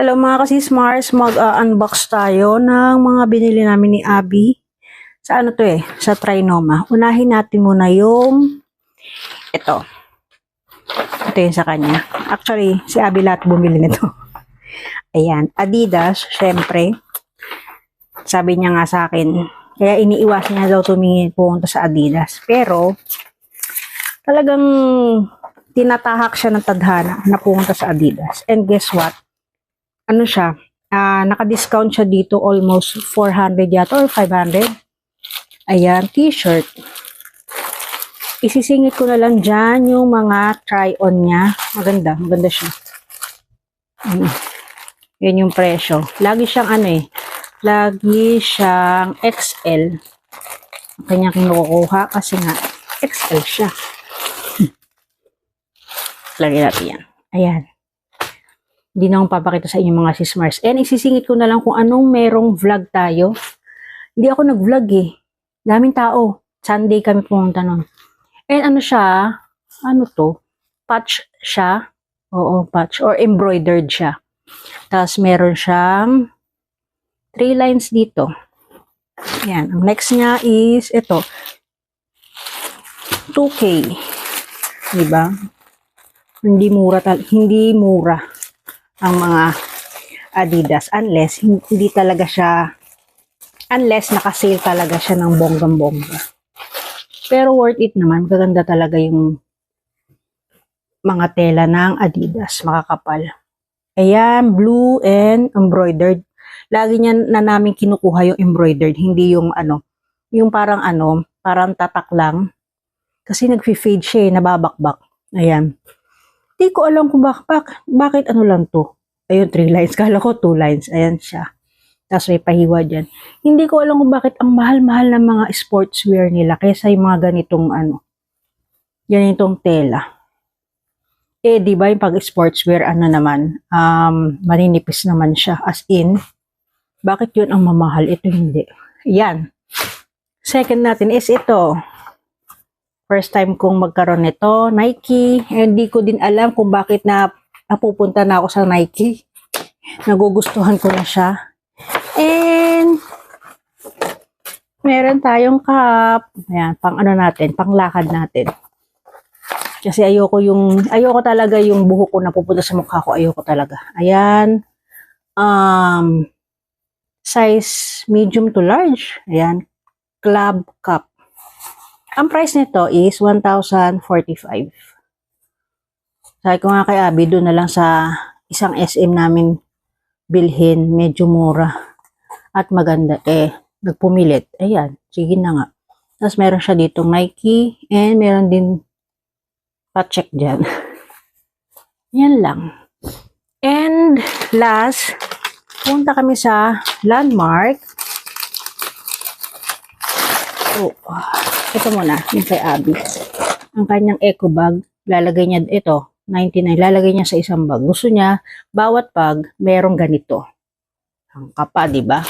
Hello mga kasismars, mag-unbox tayo ng mga binili namin ni Abby. Sa ano to sa Trinoma. Unahin natin muna yung ito. Ito yung sa kanya. Actually, si Abby lahat bumili nito. Ayan, Adidas, syempre. Sabi niya nga sa akin, kaya iniiwas niya daw tumingin pumunta sa Adidas. Pero, talagang tinatahak siya ng tadhana na pumunta sa Adidas. And guess what? Ano siya? Naka-discount siya dito almost 400 yata or 500. Ayan, t-shirt. Isisingit ko na lang dyan yung mga try-on niya. Maganda siya. Yan yung presyo. Lagi siyang lagi siyang XL. Ang kanyang kinukuha kasi nga XL siya. Lagyan natin yan. Ayan. Hindi na akong papakita sa inyo mga sismars. And isisingit ko na lang kung anong merong vlog tayo. Hindi ako nag-vlog Daming tao. Sunday kami pumunta nun. And ano siya? Ano to? Patch siya. Oo, patch. Or embroidered siya. Tapos meron siyang 3 lines dito. Yan. Ang next niya is ito. 2K. Diba? Hindi mura ang mga Adidas unless hindi talaga siya naka-sale talaga siya ng bonggang-bongga. Pero worth it naman, maganda talaga yung mga tela ng Adidas, makakapal. Ayan, blue and embroidered. Lagi niya na namin kinukuha yung embroidered, hindi yung yung parang tatak lang. Kasi nagfi-fade siya, nababakbak. Ayan. Hindi ko alam kung bakit ano lang to. Ayun, 3 lines. Kala ko 2 lines. Ayan siya. Tapos may pahiwa dyan. Hindi ko alam kung bakit ang mahal-mahal ng mga sportswear nila kaysa yung mga ganitong tela. Di ba yung pag sportswear, maninipis naman siya. As in, bakit yun ang mamahal? Ito hindi. Yan. Second natin is ito. First time kong magkaroon nito, Nike. Hindi ko din alam kung bakit napupunta na ako sa Nike. Nagugustuhan ko na siya. And meron tayong cup. Ayan, pang lakad natin. Kasi ayoko talaga yung buhok ko napupunta sa mukha ko. Ayoko talaga. Ayan. Size medium to large. Ayan. Club cup. Ang price nito is 1,045. Sabi ko nga kay Abby, doon na lang sa isang SM namin bilhin, medyo mura at maganda. Nagpumilit. Ayan, sige na nga. Tapos meron siya ditong Nike and meron din pa-check dyan. Yan lang. And last, punta kami sa Landmark. Ito muna, yung kay Abby. Ang kanyang eco bag, lalagay niya ito, 99, lalagay niya sa isang bag. Gusto niya, bawat bag, merong ganito. Ang kapa, diba?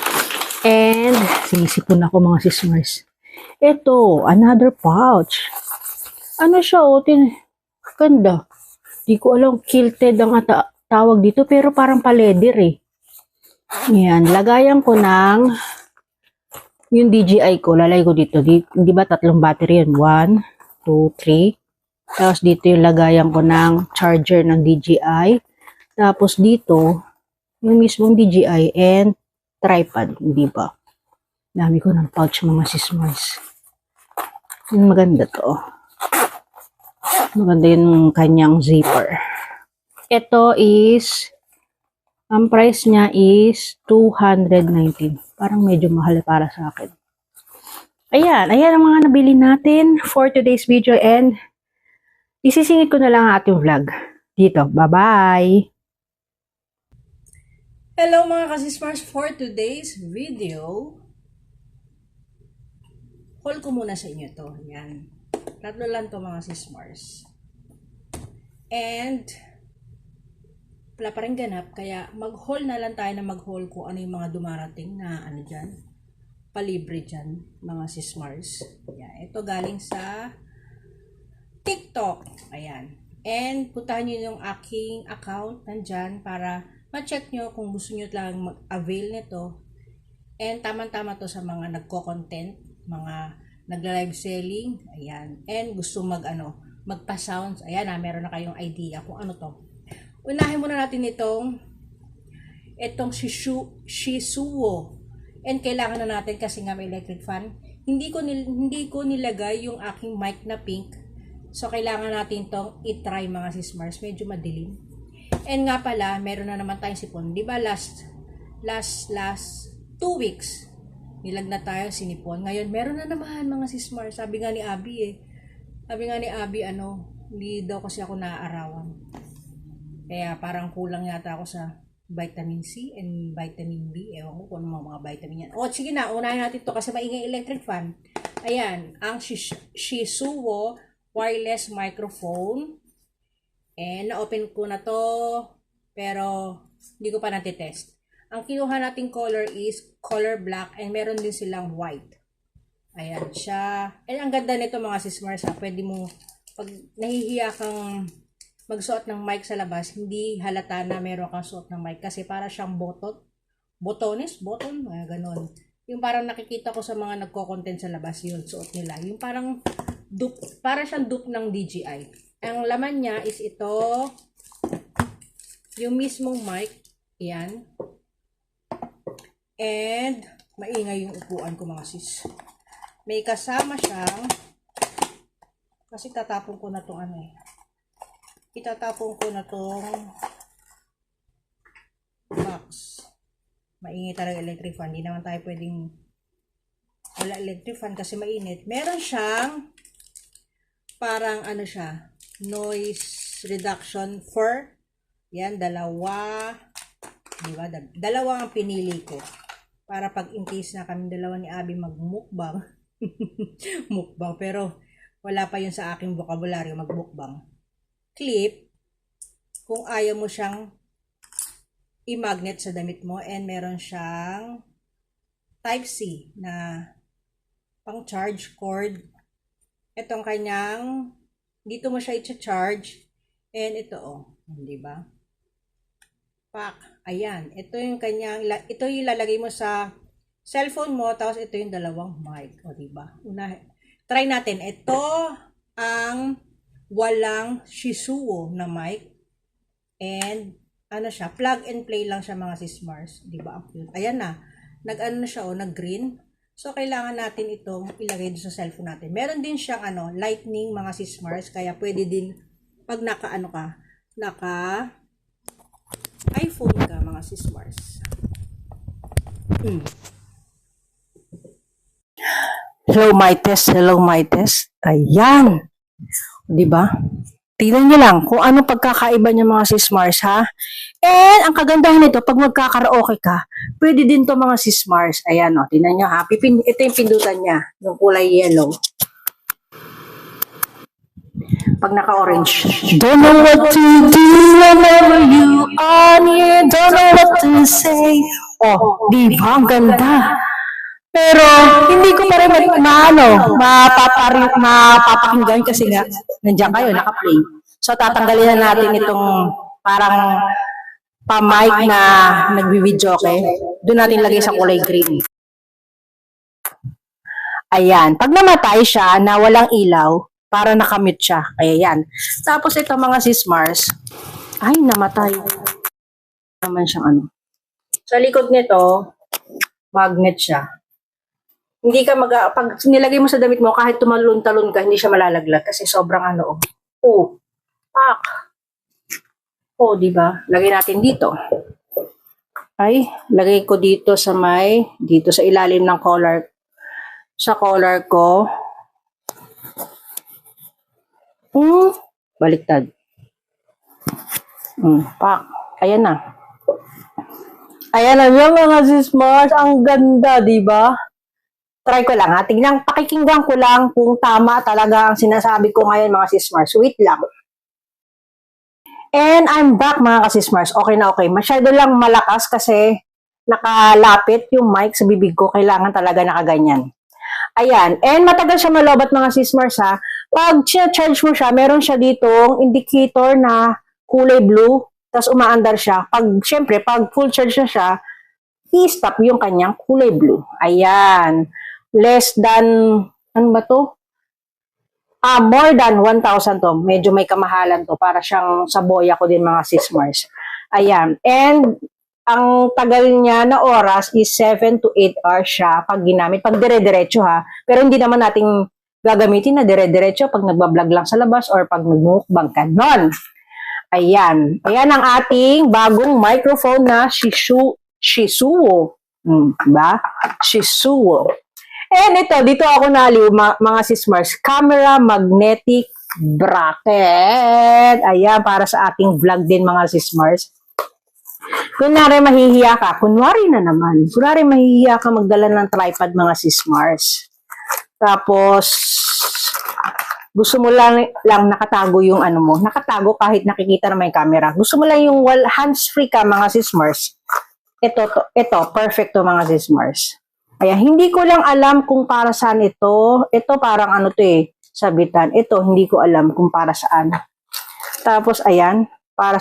And, sinisipon ako mga sismars. Ito, another pouch. Ano siya, ganda. Di ko alam, kilted ang tawag dito, pero parang paleder Yan, lagayan ko ng yung DJI ko, lalagay ko dito. Di ba 3 battery yun? 1, 2, 3. Tapos dito yung lagayan ko ng charger ng DJI. Tapos dito, yung mismong DJI and tripod. Di ba? Dami ko ng pouch mga sismars. Yung maganda to. Maganda yung kanyang zipper. Ito is, ang price niya is 219. Parang medyo mahal para sa akin. Ayan ang mga nabili natin for today's video and isisingit ko na lang ang ating vlog dito. Bye-bye! Hello mga kasismars, for today's video, haul ko muna sa inyo to. Ayan. Tatlo lang to mga sismars. And wala pa rin ganap, kaya mag-haul na lang tayo na mag-haul kung ano yung mga dumarating na dyan, palibre dyan, mga sismars. Ayan. Ito galing sa TikTok. Ayan. And puntahan nyo yung aking account nandyan para ma-check nyo kung gusto nyo lang mag-avail nito. And tama-tama to sa mga nagko-content, mga nagla-live selling, ayan. And gusto magpa-sounds, ayan meron na kayong idea kung ano to. Unahin muna natin itong Shisuo. And kailangan na natin kasi nga may electric fan. Hindi ko nilagay yung aking mic na pink. So kailangan natin tong i-try mga sismars, medyo madilim. And nga pala, meron na naman tayong sipon. 'Di ba last 2 weeks nilag na tayo sinipon. Ngayon meron na naman mga sismars. Sabi nga ni Abby hindi daw kasi ako naaarawan. Kaya parang kulang yata ako sa vitamin C and vitamin B. Ewan ko kung ano mga vitamin yan. O, sige na, unahin natin to kasi maingay electric fan. Ayan, ang Shisuo wireless microphone. And na-open ko na to, pero hindi ko pa natitest. Ang kinuha nating color is color black and meron din silang white. Ayan siya. And ang ganda nito mga sismars ha. Pwede mo, pag nahihiya kang magsuot ng mic sa labas, hindi halata na meron kang suot ng mic kasi para siyang button, ganon. Yung parang nakikita ko sa mga nagko-content sa labas, yun, suot nila. Yung parang dupe, para siyang dupe ng DJI. Ang laman niya is ito, yung mismong mic, yan. And, maingay yung upuan ko mga sis. May kasama siyang, kasi tatapon ko na itong itatapon ko na tong box. Maingay talaga electric fan. Hindi naman tayo pwedeng wala electric fan kasi mainit. Meron siyang parang noise reduction for yan, dalawa. Diba? Dalawa ang pinili ko. Para pag in case na kami dalawa ni Abby magmukbang. Mukbang. Pero wala pa yun sa aking vocabulary magmukbang. Clip, kung ayaw mo siyang i-magnet sa damit mo, and meron siyang Type-C na pang charge cord. Itong kanyang, dito mo siya i-charge, and ito di ba? Pak, ayan, ito yung ilalagay mo sa cellphone mo, tapos ito yung dalawang mic, di ba? Try natin, ito ang walang Shisuo na mic. And, siya, plug and play lang siya mga sismars. Diba? Ayan na. Nag-green. So, kailangan natin itong ilagay sa cellphone natin. Meron din siyang, lightning mga sismars. Kaya, pwede din, pag naka iPhone ka mga sismars. Hello, my test. Ayan. Diba? Tingnan nyo lang kung ano pagkakaiba niya mga sismars ha. And ang kagandahan nito, pag magkakaraoke ka, pwede din to mga sismars. Ayan tingnan nyo ha. Ito yung pindutan niya, yung kulay yellow. Pag naka-orange. Don't know what to do whenever you are near. Don't know what to say. Diba? Ang ganda. Pero, hindi ko pa rin mapapakinggan kasi nga, nandiyan kayo, naka-play. So, tatanggalin na natin itong parang pa-mic na nagbi-video, okay? Doon natin lagay sa kulay green. Ayan. Pag namatay siya na walang ilaw, para nakamute siya. Kaya yan. Tapos ito mga sismars, ay, namatay. Naman siyang Sa likod nito, magnet siya. Hindi ka pag nilagay mo sa damit mo, kahit tumalon-talon ka, hindi siya malalaglag kasi sobrang pak. Diba? Lagay natin dito. Ay, lagay ko dito dito sa ilalim ng collar. Sa collar ko. Baliktad. Pak. Ayan na. Ayan na yung mga sismars. Ang ganda, diba? Try ko lang ha. Pakikinggan ko lang kung tama talaga ang sinasabi ko ngayon mga sismars. Wait lang. And I'm back mga kasismars. Okay na okay. Masyado lang malakas kasi nakalapit yung mic sa bibig ko. Kailangan talaga nakaganyan. Ayan. And matagal siya malobat mga sismars ha. Pag charge mo siya, meron siya ditong indicator na kulay blue. tapos umaandar siya. Syempre, pag full charge na siya, i-stop yung kanyang kulay blue. Ayan. Less than, ano ba to? More than 1,000 to. Medyo may kamahalan to. Para siyang sa boya ko din mga sis Mars. Ayan. And, ang tagal niya na oras is 7 to 8 hours siya pag ginamit. Pag dire-diretso ha. Pero hindi naman nating gagamitin na dire-diretso pag nagbablog lang sa labas or pag nagmukbang kanon. Ayan. Ayan ang ating bagong microphone na Shisuo. Diba? Shisuo. And ito, dito ako naliw, mga sis Mars, camera magnetic bracket. Ayan, para sa ating vlog din mga sis Mars. Kunwari mahihiya ka, kunwari mahihiya ka magdala ng tripod mga sis Mars. Tapos, gusto mo lang nakatago yung ano mo. Nakatago kahit nakikita naman yung camera. Gusto mo lang yung hands-free ka mga sis Mars. Ito, perfect to mga sis Mars. Ayan, hindi ko lang alam kung para saan ito. Ito parang ano to sabitan. Ito, hindi ko alam kung para saan. Tapos, ayan, para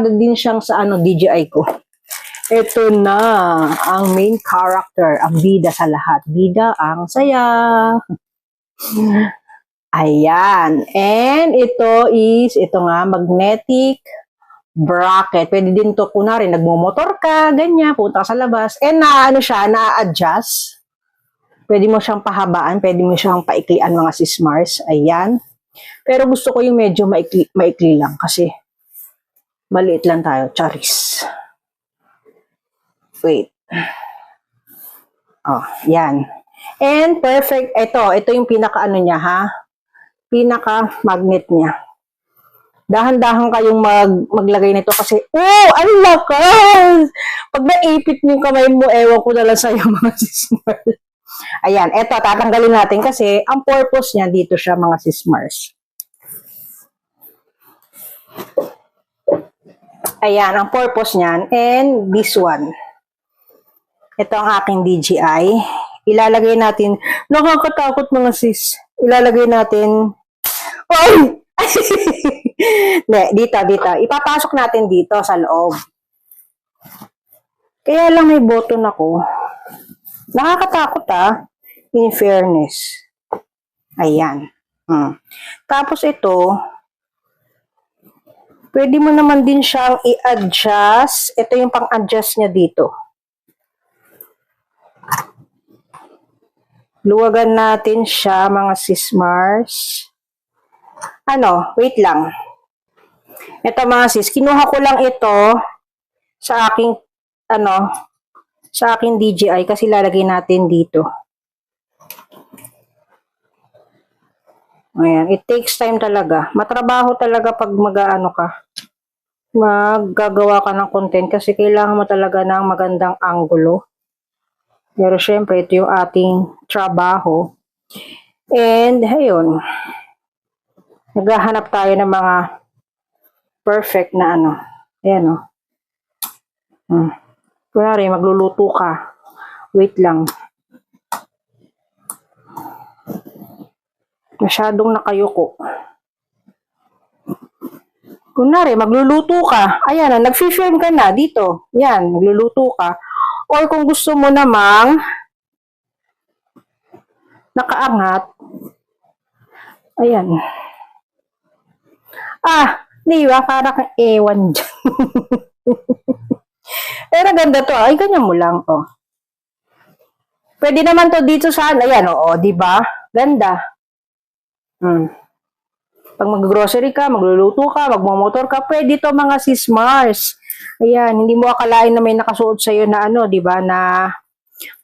din siyang sa DJI ko. Ito na, ang main character, ang bida sa lahat. Bida ang saya. Ayan. And ito nga, magnetic bracket. Pwede din to, kunwari, nagmumotor ka, ganyan, punta ka sa labas. And na-adjust. Pwede mo siyang pahabaan, pwede mo siyang paiklian mga sis Mars. Ayan. Pero gusto ko yung medyo maikli lang kasi maliit lang tayo. Charis. Wait. Oh, yan. And perfect. Ito yung pinaka-ano niya, ha? Pinaka-magnet niya. Dahan-dahan kayong maglagay nito kasi, ang lakas! Pag naipit mo yung kamay mo, ewan ko na lang sa'yo mga sis Mars. Ayan, tatanggalin natin kasi ang purpose niya dito siya mga sis Mars. Ayan, ang purpose niyan. And this one. Ito ang aking DJI. Ilalagay natin, nakakatakot mga sis. Ilalagay natin, dito. Ipapasok natin dito sa loob. Kaya lang may button ako. Nakakatakot in fairness. Ayan. Tapos ito, pwede mo naman din siyang i-adjust. Ito yung pang-adjust niya dito. Luwagan natin siya, mga sis Mars. Wait lang. Ito mga sis, kinuha ko lang ito sa aking, sa aking DJI kasi lalagay natin dito. Ayan, it takes time talaga. Matrabaho talaga pag maggagawa ka ng content kasi kailangan mo talaga ng magandang angulo. Pero syempre, ito yung ating trabaho. And, ayun. Naghahanap tayo ng mga perfect na Ayan, Kunwari, magluluto ka. Wait lang. Masyadong nakayuko. Kunwari, magluluto ka. Ayan, nag-film ka na dito. Yan, magluluto ka. Or kung gusto mo namang nakaangat, ayan. Di ba? Para kang ewan dyan. Pero ganda to. Ay, ganyan mo lang. Pwede naman to dito sa, ayan, di ba? Ganda. Pag mag-grocery ka, magluluto ka, magmamotor ka, pwede to mga sis Mars. Ayan, hindi mo akalain na may nakasuot sa'yo na di ba, na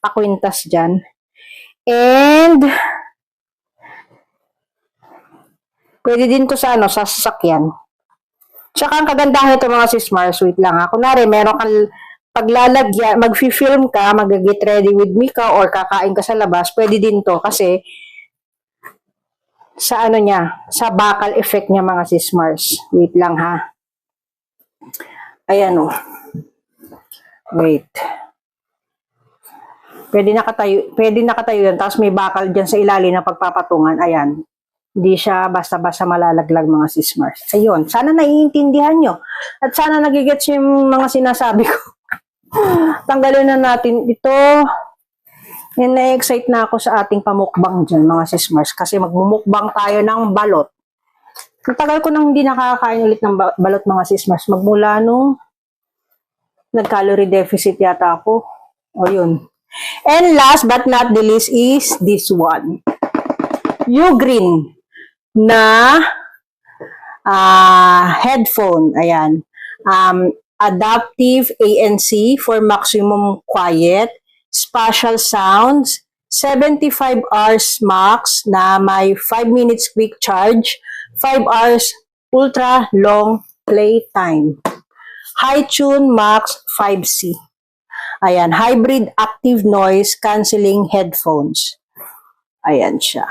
pakwintas dyan. And, pwede din to sa sa sasakyan. Tsaka ang kagandahan ito mga sis Mars, wait lang ha. Kunwari, meron kang paglalagyan, mag-film ka, mag-get ready with me ka, or kakain ka sa labas, pwede din to kasi sa sa bakal effect niya mga sis Mars. Wait lang ha. Ayan Wait. Pwede nakatayo yan, tapos may bakal dyan sa ilalim na pagpapatungan. Ayan. Hindi siya basta-basta malalaglag mga sismars. Ayun, sana naiintindihan nyo. At sana nagigets yung mga sinasabi ko. Tanggalin na natin ito. And na-excite na ako sa ating pamukbang dyan mga sismars. Kasi magmumukbang tayo ng balot. Matagal ko nang hindi nakakain ulit ng balot mga sismars. Magmula nung nag-calorie deficit yata ako. O yun. And last but not the least is this one. Ugreen na headphone. Ayan. Adaptive ANC for maximum quiet. Spatial sounds. 75 hours max na may 5 minutes quick charge. 5 hours ultra long play time. High tune max 5C. Ayan, hybrid active noise cancelling headphones. Ayan siya.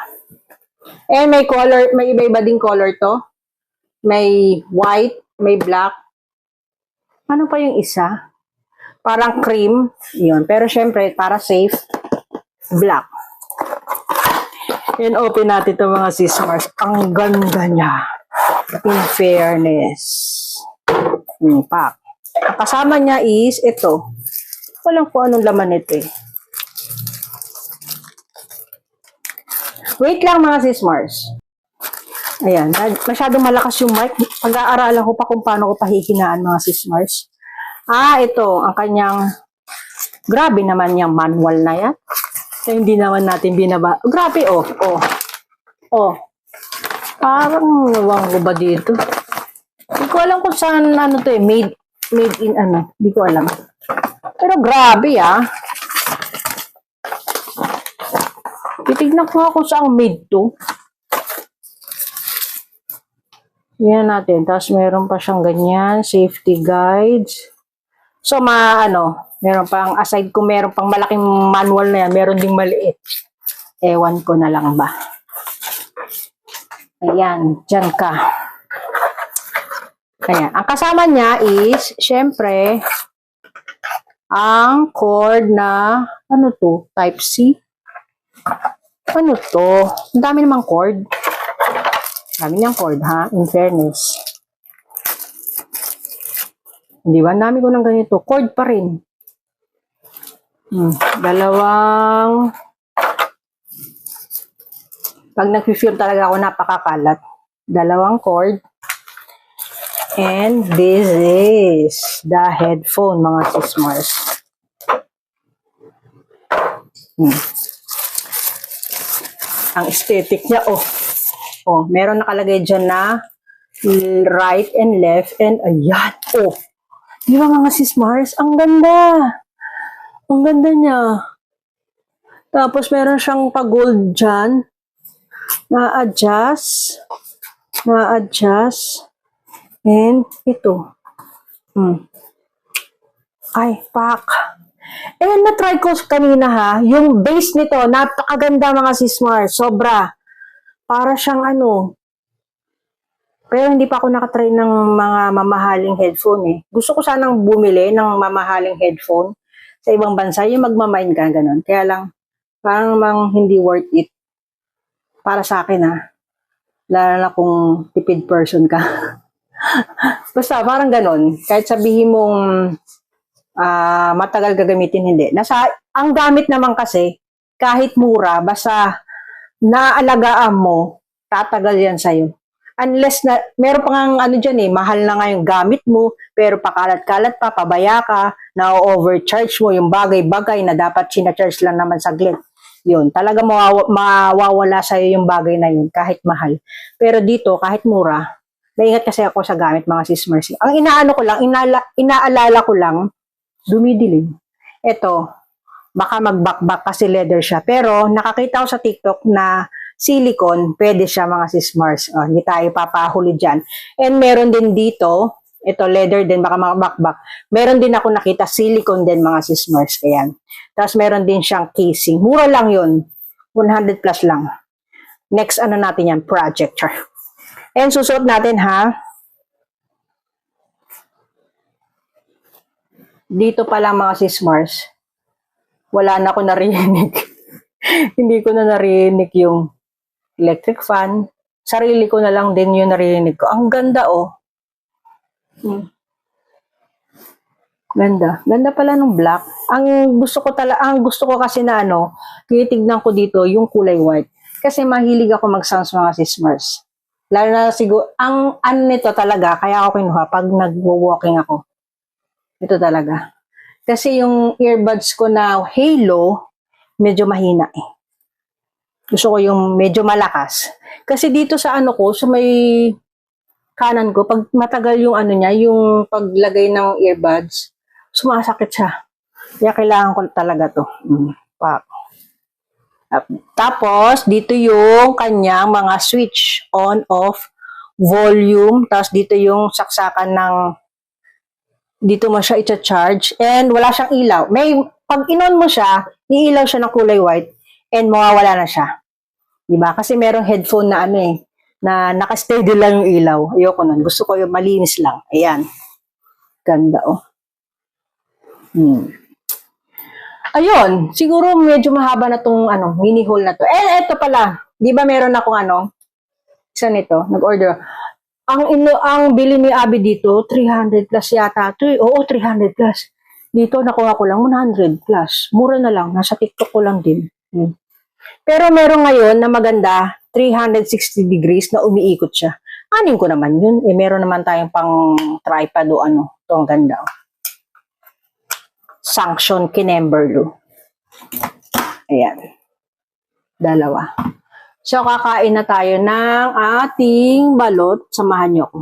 And may color, may iba-iba ding color to. May white, may black. Ano pa yung isa? Parang cream. Yun. Pero syempre, para safe, black. And open natin ito mga sismars. Ang ganda niya. In fairness. Pack. Ang kasama niya is ito. Walang kung anong laman nito eh. Wait lang mga sismars. Ayan. Masyadong malakas yung mic. Pag-aaralan ko pa kung paano ko pahihinaan mga sismars. Ito. Ang kanyang grabe naman yung manual na yan. So, hindi naman natin binaba. Grabe oh. Parang nawang ko ba dito? Hindi ko alam kung saan ano to eh. Made in ano. Hindi ko alam. Pero grabe titignan ko nga kung saan made to. Yan natin. Tapos meron pa siyang ganyan. Safety guides. So meron pang, aside kung meron pang malaking manual na yan, meron ding maliit. Ewan ko na lang ba. Ayan. Diyan ka. Ayan. Ang kasama niya is, syempre, ang cord na, ano to? Type-C? Ano to? Ang dami namang cord. Dami niyang cord, ha? In fairness. Hindi ba? Ang dami ko ng ganito. Cord pa rin. Dalawang... Pag nag-film talaga ako, napakakalat. Dalawang cord. And this is the headphone, mga sismars. Ang aesthetic niya, meron nakalagay dyan na right and left and ayan, di ba mga sismars? Ang ganda! Ang ganda niya. Tapos meron siyang pag-gold dyan. Na-adjust. And ito. Ay, pack. And na-try ko kanina ha, yung base nito, napakaganda mga sismars. Sobra. Para siyang pero hindi pa ako nakatry ng mga mamahaling headphone eh. Gusto ko sanang bumili ng mamahaling headphone sa ibang bansa, yung magmamind ka, ganun. Kaya lang, parang hindi worth it. Para sa akin lalo na kung tipid person ka. Basta, parang ganun. Kahit sabihin mong matagal gagamitin, hindi. Ang gamit naman kasi, kahit mura, basta naalagaan mo, tatagal yan sa'yo. Unless na, meron pang dyan mahal na nga yung gamit mo, pero pakalat-kalat pa, pabaya ka, na-overcharge mo yung bagay-bagay na dapat sinacharge lang naman saglit. Yun, talaga mawawala sa'yo yung bagay na yun, kahit mahal. Pero dito, kahit mura, naingat kasi ako sa gamit, mga sismars. Ang inaalala ko lang, dumidilim. Ito, baka magbakbak kasi leather siya. Pero nakakita ko sa TikTok na silicone, pwede siya mga sismars. Hindi tayo papahuli dyan. And meron din dito, ito leather din, baka magbakbak. Meron din ako nakita silicone din mga sismars. Ayan. Tapos meron din siyang casing. Mura lang yun. 100 plus lang. Next natin yan, projector. And susuot natin ha. Dito pa lang mga sismars, wala na ako narinig. Hindi ko na narinig yung electric fan, sarili ko na lang din yung narinig ko. Ang ganda, oh. Ganda. Ganda pala ng black. Ang gusto ko kasi na ano, tinitignan ko dito yung kulay white. Kasi mahilig ako mag-sounds mga sismers. Lalo na siguro, ang ano nito talaga, kaya ako kinuha pag nag-walking ako. Ito talaga. Kasi yung earbuds ko na Halo, medyo mahina eh. Gusto ko yung medyo malakas. Kasi dito sa ano ko, sa may kanan ko, pag matagal yung ano niya, yung paglagay ng earbuds, sumasakit siya. Kaya kailangan ko talaga to. Pa. Tapos, dito yung kanyang mga switch on, off, volume. Tapos, dito yung saksakan ng, dito mo siya i-charge. And wala siyang ilaw. Pag inon mo siya, iilaw siya ng kulay white and mawawala na siya. Diba? Kasi merong headphone na ano eh, na naka-steady lang yung ilaw. Ayoko nun. Gusto ko yung malinis lang. Ayan. Ganda oh. Ayun, siguro medyo mahaba na tong ano, mini haul na to. Eto pala, 'di ba meron akong ano, isa nito, nag-order. Ang bili ni Abby dito, 300 plus yata. Oo, 300 plus. Dito nakuha ko lang 100 plus. Mura na lang, nasa TikTok ko lang din. Pero meron ngayon na maganda, 360 degrees na umiikot siya. Anin ko naman yun. Meron naman tayong pang tripod o ano. Ito ang ganda. Sanction Kinemberlu. Ayan. Dalawa. So, kakain na tayo ng ating balot. Samahan nyo ko.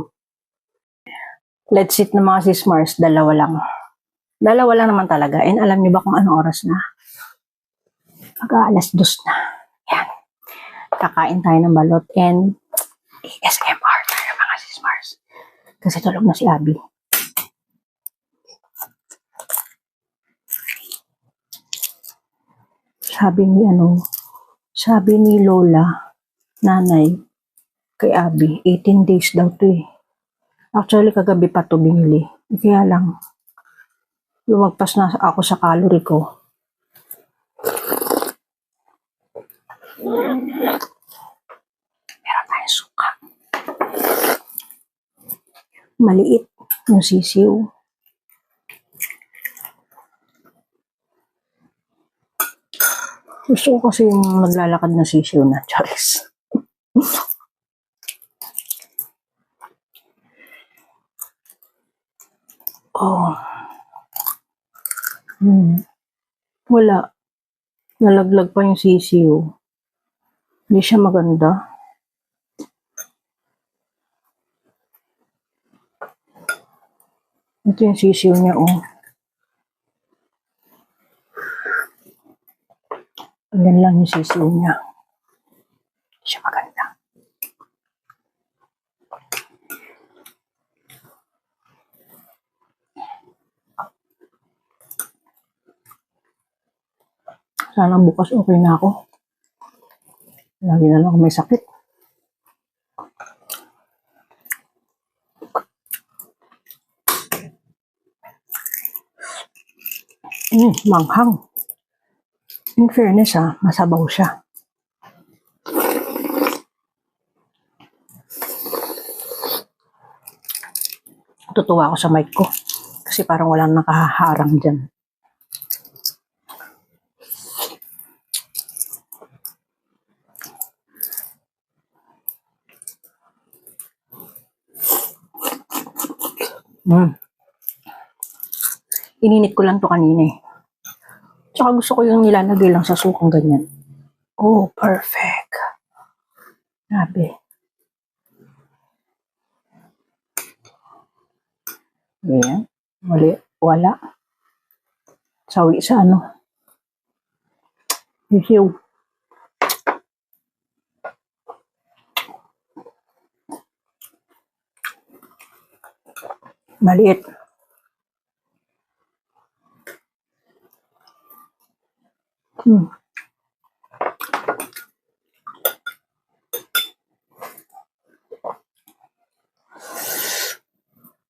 Let's eat na mga sismars. Dalawa lang. Dalawa lang naman talaga. And alam nyo ba kung anong oras na? Mag-aalas 2 na. Ayan. Kakain tayo ng balot and ASMR tayo mga sismars. Kasi tulog na si Abby. Sabi ni Lola, nanay, kay Abby, 18 days daw to eh. Actually, kagabi pa to binili. Kaya lang, lumagpas na ako sa calorie ko. Meron tayong suka. Maliit yung sisiw. Gusto ko kasi yung naglalakad na sisiw na, Charis. Oh. Wala. Nalaglag pa yung sisiw. Hindi siya maganda. Ito yung sisiw niya, oh. Ayan lang yung sisiw niya. Hindi siya maganda. Sana bukas okay na ako. Lagi na lang ako may sakit. Manghang. In fairness masabaw siya. Tutuwa ako sa mic ko. Kasi parang walang nakaharang dyan. Ininit ko lang to kanina eh. Tsaka gusto ko yung nilalagay lang sa sukang ganyan. Oh, perfect. Grabe. Ayan. Wala. Sawi sa ano. Sisiw. Maliit.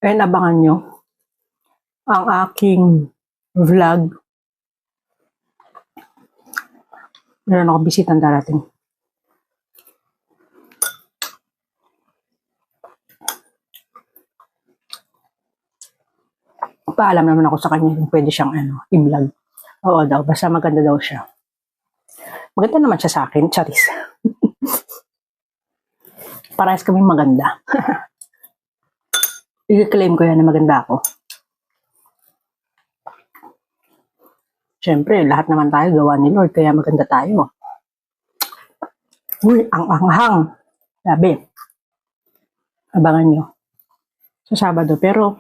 And abangan nyo ang aking vlog. Meron ako bisitang darating. Paalam naman ako sa kanya kung pwede siyang i-vlog. Oo daw, basta maganda daw siya. Maganda naman siya sa akin, charis. Parehas kaming maganda. I-claim ko yan na maganda ako. Siyempre, lahat naman tayo gawa ni Lord, kaya maganda tayo. Uy, ang anghang. Sabi, abangan nyo sa Sabado. Pero,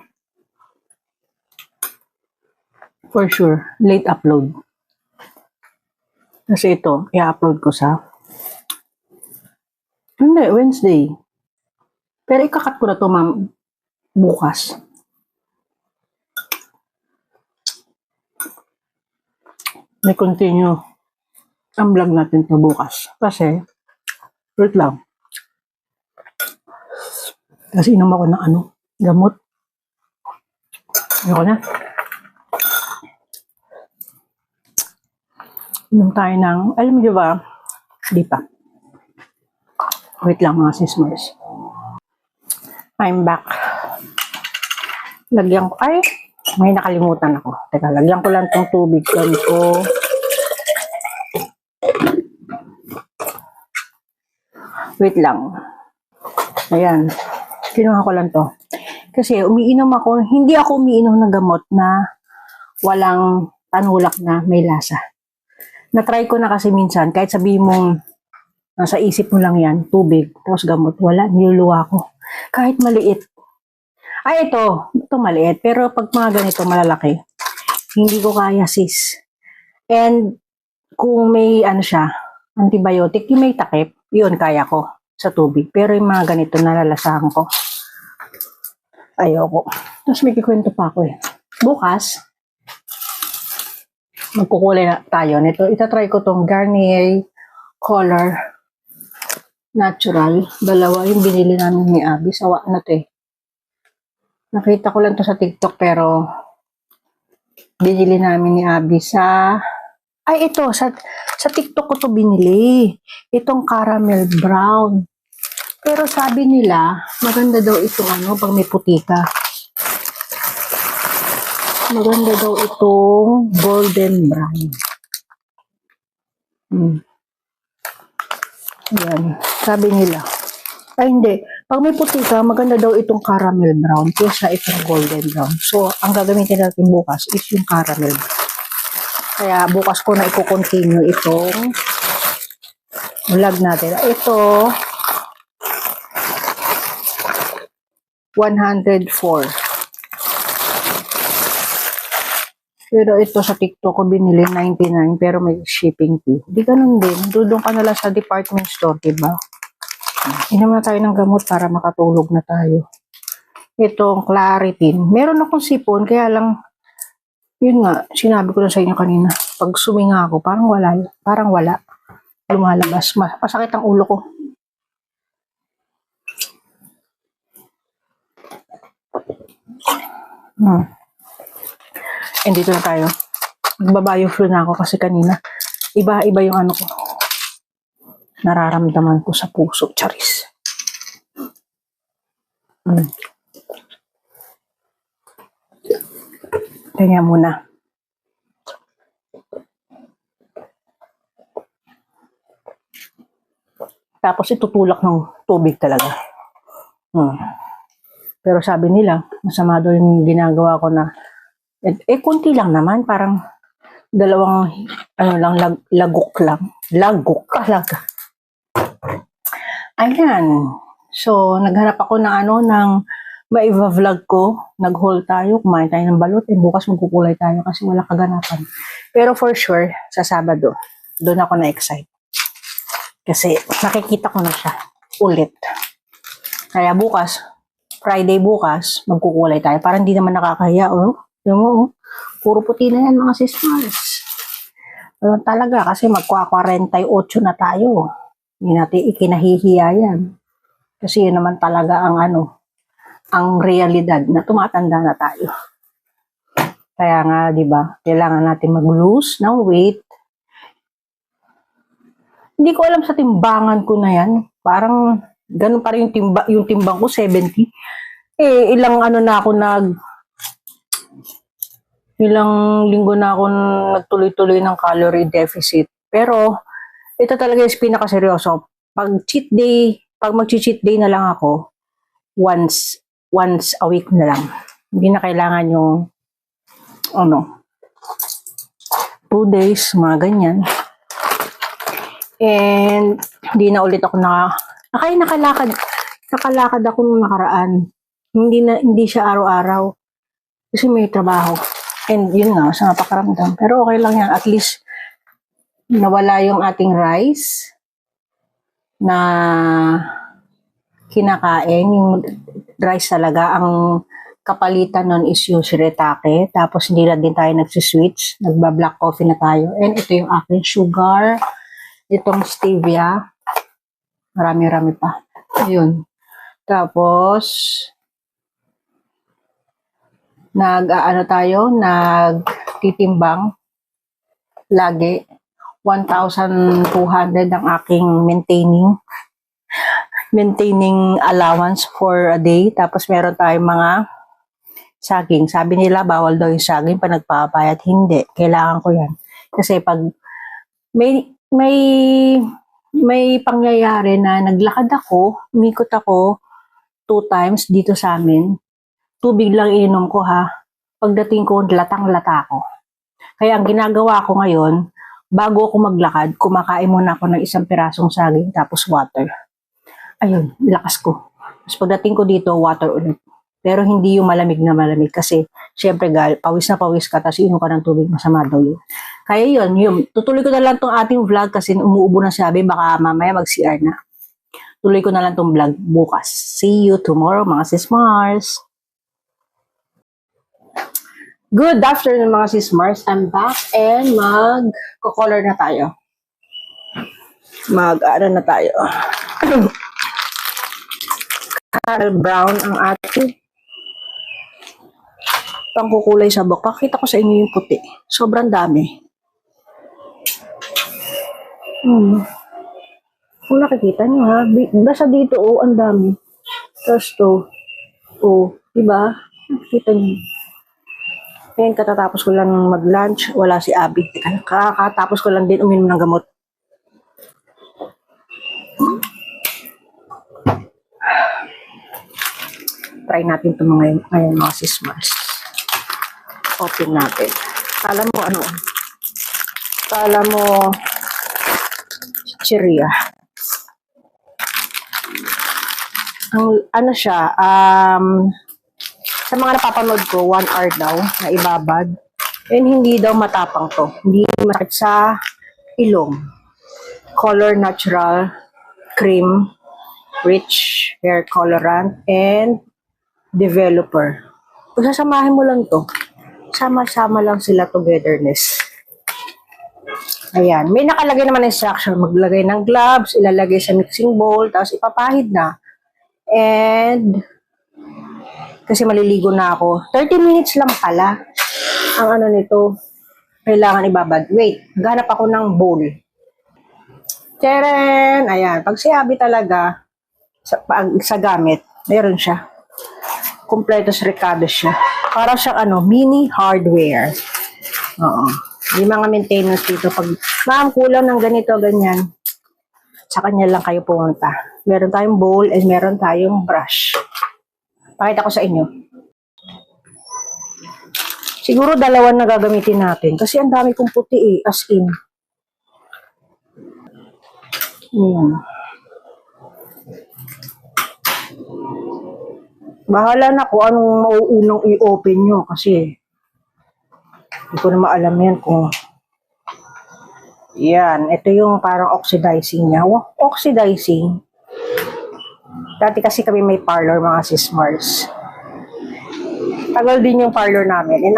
for sure, late upload. Kasi ito, i-upload ko sa hindi, Wednesday. Pero ikakat ko na to, ma'am, bukas. May continue ang vlog natin to bukas. Kasi, wait lang. Kasi inom ako ng gamot. Ayoko na. Inom tayo ng, alam mo ba, di pa. Wait lang mga sismers. I'm back. Lagyan ko, ay, may nakalimutan ako. Teka, lagyan ko lang tong tubig ko. Wait lang. Ayan. Kinuha ko lang to. Kasi umiinom ako, hindi ako umiinom ng gamot na walang panulak na may lasa. Na-try ko na kasi minsan, kahit sabihin mong nasa isip mo lang yan, tubig, tapos gamot, wala, niluluwa ko. Kahit maliit. Ay, ito maliit. Pero pag mga ganito malalaki, hindi ko kaya sis. And kung may siya, antibiotic, yung may takip, yun kaya ko sa tubig. Pero yung mga ganito, nalalasahan ko. Ayoko. Tapos may kikwento pa ako Bukas, magkukulay na tayo nito. Itatry ko tong Garnier Color Natural. Dalawa yung binili namin ni Abby. Sawa na to Nakita ko lang to sa TikTok pero binili namin ni Abby sa ito sa TikTok ko to binili. Itong caramel brown. Pero sabi nila maganda daw itong pag may puti ka. Maganda daw itong golden brown. Yan. Sabi nila. Ay, hindi. Pag may puti ka, maganda daw itong caramel brown kaysa itong golden brown. So, ang gagamitin natin bukas is yung caramel brown. Kaya, bukas ko na i-continue itong vlog natin. Ito, 104. Pero ito sa TikTok ko binili 99 pero may shipping fee. Di ganun din. Dudong ka na lang sa department store, diba? Inom na tayo ng gamot para makatulog na tayo. Itong Claritin. Meron akong sipon, kaya lang, yun nga, sinabi ko na sa inyo kanina. Pag suminga ako, parang wala. Lumalabas. Masakit ang ulo ko. And dito na tayo. Nagbabayoflu na ako kasi kanina. Iba-iba yung ko. Nararamdaman ko sa puso. Charis. Kaya muna. Tapos itutulak ng tubig talaga. Pero sabi nila, masama daw yung ginagawa ko na konti lang naman. Parang dalawang lagok lang. Lagok talaga. Ayan. So, naghanap ako ng maiva-vlog ko. Nag-haul tayo, kumain tayo ng balot. Bukas magkukulay tayo kasi wala kaganapan. Pero for sure, sa Sabado, doon ako na-excite. Kasi nakikita ko na siya ulit. Kaya bukas, Friday bukas, magkukulay tayo. Parang hindi naman nakakahiya. Yung mo, puro puti na yan mga sismars. Talaga, kasi magkwa-48 na tayo. Hindi natin ikinahihiya yan. Kasi yun naman talaga ang realidad na tumatanda na tayo. Kaya nga, di ba, kailangan natin mag-lose ng weight. Hindi ko alam sa timbangan ko na yan. Parang, ganun pa rin yung timbang ko, 70. Ilang na ako Ilang linggo na ako nagtuloy-tuloy ng calorie deficit. Pero, ito talaga yung pinakaseryoso. Pag mag-cheat day na lang ako, once a week na lang. Hindi na kailangan yung, 2 days, mga ganyan. And, hindi na ulit ako nakalakad ako nung nakaraan. Hindi siya araw-araw. Kasi may trabaho. And yun nga, sa napakaramdam. Pero okay lang yan. At least, nawala yung ating rice na kinakain. Yung rice talaga, ang kapalitan nun is yung shirataki. Tapos hindi na din tayo nagsiswitch. Nagba-black coffee na tayo. And ito yung aking sugar. Itong stevia. Marami-rami pa. Ayun. Tapos, nagtitimbang lagi. 1,200 ang aking maintaining allowance for a day. Tapos meron tayong mga saging. Sabi nila, bawal daw yung saging pag nagpapayat. Hindi. Kailangan ko yan. Kasi pag may pangyayari na naglakad ako, umikot ako 2 times dito sa amin, tubig lang ininom ko ha. Pagdating ko, latang-lata ako. Kaya ang ginagawa ko ngayon, bago ako maglakad, kumakain muna ako ng 1 pirasong saging tapos water. Ayun, lakas ko. Tapos pagdating ko dito, water ulit. Pero hindi yung malamig na malamig kasi syempre pawis na pawis ka tapos inom ka ng tubig, masama daw yun. Kaya yun. Tutuloy ko na lang tong ating vlog kasi umuubo na sabi, baka mamaya mag-CR na. Tuloy ko na lang tong vlog bukas. See you tomorrow mga sis Mars. Good afternoon mga sis Mars. I'm back and mag-color na tayo. Na tayo. Caramel brown ang ating pangkukulay sa buhok. Pakita ko sa inyo yung puti. Sobrang dami. Kung nakikita nyo ha, basta dito ang dami. Tapos to, diba? Nakikita nyo. Ngayon, katatapos ko lang mag-lunch, wala si Abby. Kakatapos ko lang din uminom ng gamot. Try natin ito ngayon mga sis Mars. Open natin. Kala mo chiria. Siya, sa mga napapanood ko, 1 hour daw na ibabad. And hindi daw matapang to. Hindi masakit sa ilong. Color Natural Cream Rich Hair Colorant and Developer. Pagsasamahin mo lang to. Sama-sama lang sila togetherness. Ayan. May nakalagay naman instruction. Maglagay ng gloves, ilalagay sa mixing bowl, tapos ipapahid na. And kasi maliligo na ako. 30 minutes lang pala ang nito. Kailangan ibabad. Wait, naghanap ako ng bowl. Teren! Ayan. Pag si Abby talaga, sa gamit, meron siya. Kompletos Ricardo siya. Para siyang mini hardware. Oo. Yung mga maintenance dito. Pag ma'am, kulang ng ganito, ganyan. Sa kanya lang kayo pumunta. Meron tayong bowl and meron tayong brush. Pakita ko sa inyo. Siguro 2 na gagamitin natin. Kasi ang dami kong puti as in. Bahala na kung anong mauunang i-open nyo. Kasi hindi ko na maalam yan kung yan. Ito yung parang oxidizing niya. Oxidizing. Dati kasi kami may parlor mga sis Mars. Tagal din yung parlor namin.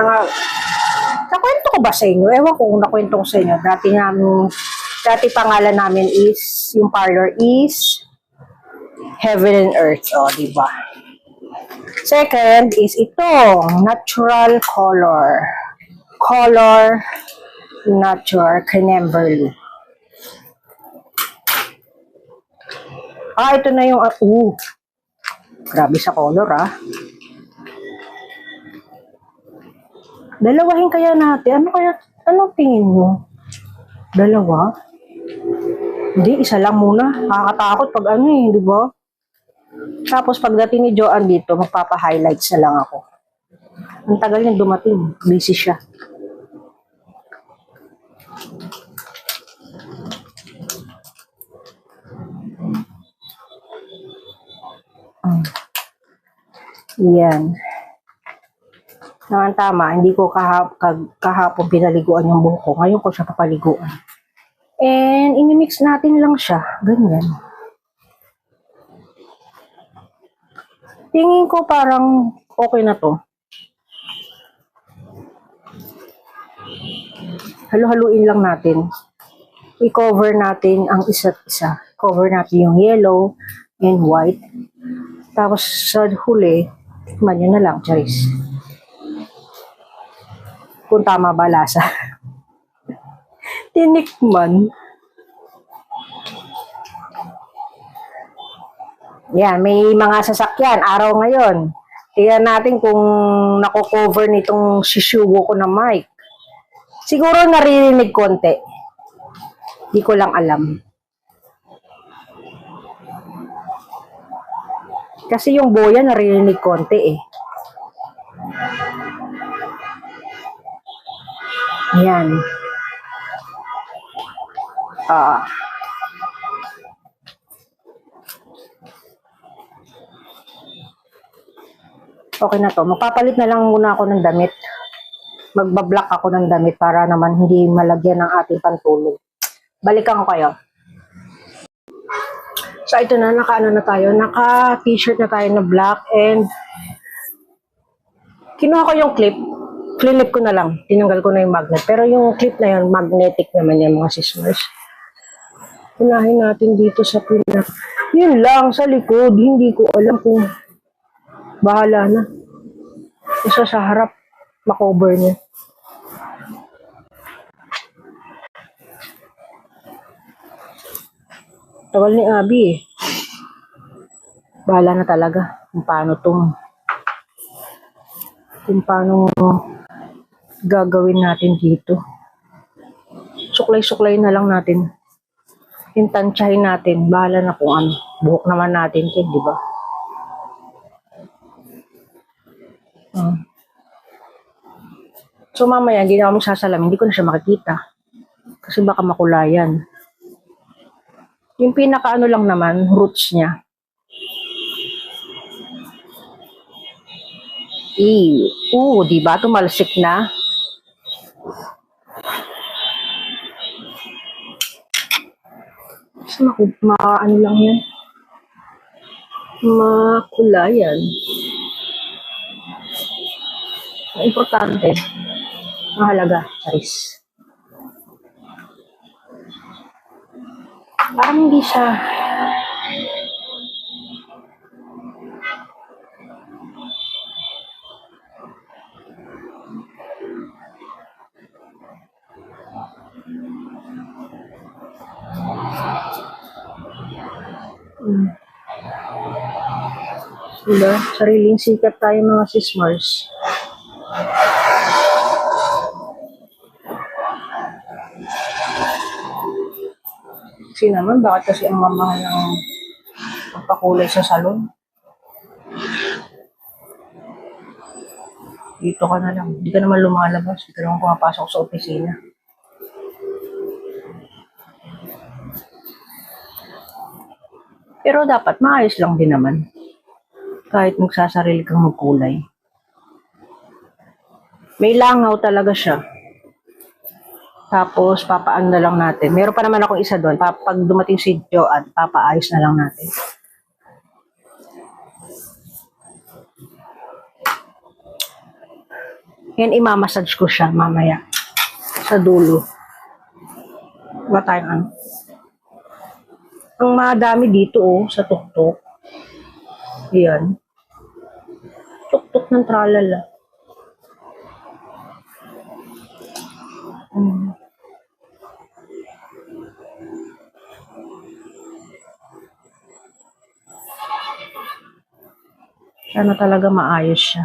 Nakwento ko ba sa inyo? Ewan ko kung nakwento ko sa inyo. Dati pangalan namin is, yung parlor is Heaven and Earth. Diba? Second is ito, Natural Color. Color Natural Cremberly. Ito na yung, grabe sa color Dalawahin kaya natin. Anong tingin mo? Dalawa? Hindi, isa lang muna. Nakakatakot pag ano eh, di ba? Tapos pagdating ni Joanne dito, magpapa-highlights na lang ako. Ang tagal niya dumating. Busy siya. Yan. Tama, hindi ko kahapon pinaliguan yung buhok ko. Ngayon ko siya papaliguan. And imimix natin lang siya. Ganyan. Tingin ko parang okay na to. Halu-haluin lang natin. I-cover natin ang isa't isa. Cover natin yung yellow and white. Tapos sa huli, tikman nyo na lang, Charis. Kung tama ba lasa. Tinikman. Yan, may mga sasakyan. Araw ngayon. Tingnan natin kung nako-cover nitong sisugo ko na mic. Siguro naririnig konti. Di ko lang alam. Kasi yung boya naririnig konti eh. Yan. Okay na to. Magpapalit na lang muna ako ng damit. Magbablock ako ng damit para naman hindi malagyan ng ating pantulog. Balikan ko kayo. So ito na, naka-ano na tayo. Naka-t-shirt na tayo na black and kinuha ko yung clip. Clip ko na lang. Tinanggal ko na yung magnet. Pero yung clip na yun, magnetic naman yan mga sismers. Unahin natin dito sa pinak. Yun lang, sa likod. Hindi ko alam kung bahala na. Isa sa harap, makover niya. Tagal ni Abby eh. Bahala na talaga kung paano gagawin natin dito. Suklay-suklay na lang natin. Intansyahin natin. Bahala na kung ano. Buhok naman natin ito, di ba? So mamaya, hindi na ako magsasalamin. Hindi ko na siya makikita. Kasi baka makulayan. Yung pinaka-ano lang naman, roots niya. Di ba? Tumalsik na. So, ano lang yan? Makulayan. Importante. Mahalaga, Charis. Parang hindi siya. Diba? Sariling sikat tayo mga sismars. Kasi naman, bakit kasi ang mamahal ng magpakulay sa salon? Dito ka na lang. Hindi ka naman lumalabas. Hindi ka naman pumapasok sa opisina. Pero dapat maayos lang din naman. Kahit magsasarili kang magkulay. May langaw talaga siya. Tapos, papaan na lang natin. Meron pa naman akong isa doon. Pag dumating si Joanne, papaayos na lang natin. Yan, imamassage ko siya mamaya. Sa dulo. Diba tayong ano? Ang madami dito, sa tuktok. Yan. Tuktok ng tralala. Sana talaga maayos siya.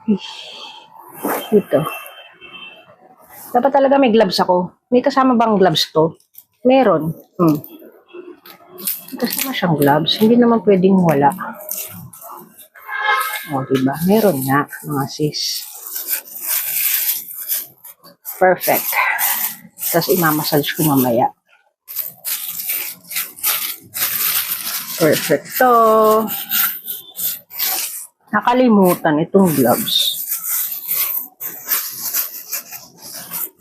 Ito. Dapat talaga may gloves ako. May kasama bang gloves to? Meron. May kasama siyang gloves. Hindi naman pwedeng wala. O, diba? Meron nga, mga sis. Perfect. Tapos imamassage ko mamaya. Perfecto. Nakalimutan itong gloves.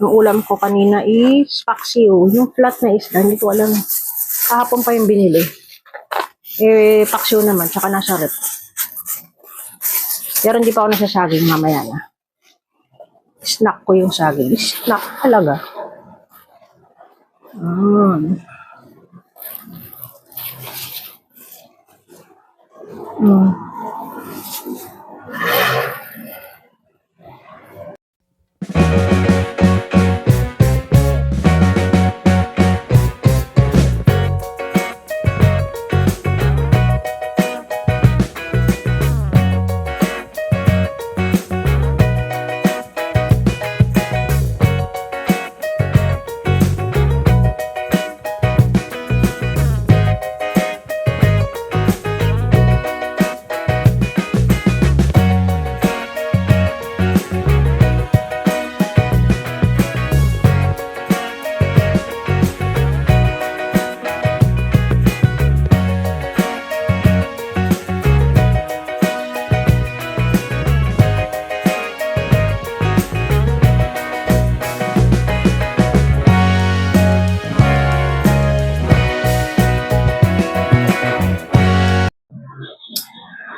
Yung ulam ko kanina is paksiw. Yung flat na isda, hindi ko alam. Kahapon pa yung binili. Paksiw naman, tsaka nasa rep. Pero hindi pa ako nasasaging mamaya na. Snack ko yung saging. Snack talaga.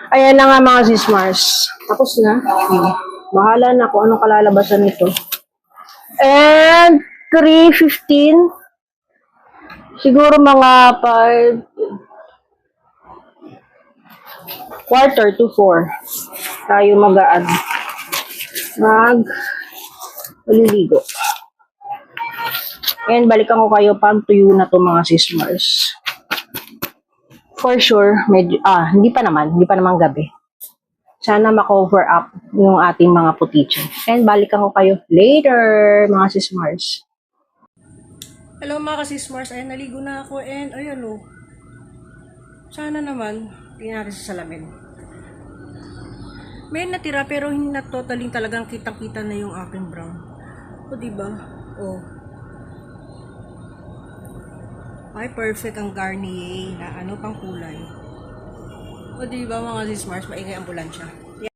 Ayan na nga mga sismars. Tapos na. Bahala na kung anong kalalabasan nito. And 3:15. Siguro mga 3:45 tayo maliligo. And balikan ko kayo pag tuyo na to mga sismars. For sure, medyo, hindi pa naman gabi. Sana ma-cover up yung ating mga puticho. And balikan ko kayo later, mga sismars. Hello mga kasismars, ayan naligo na ako and ayan o. Sana naman, tingnan natin sa salamin. May natira pero hindi na totally talagang kitang-kita na yung aking brown. O diba? O. Ay, perfect ang Garnier na ano pang kulay. O diba mga sismars, maingay ang ambulansya. Yeah.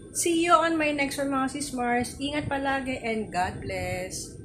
See you on my next one mga sismars. Ingat palagi and God bless.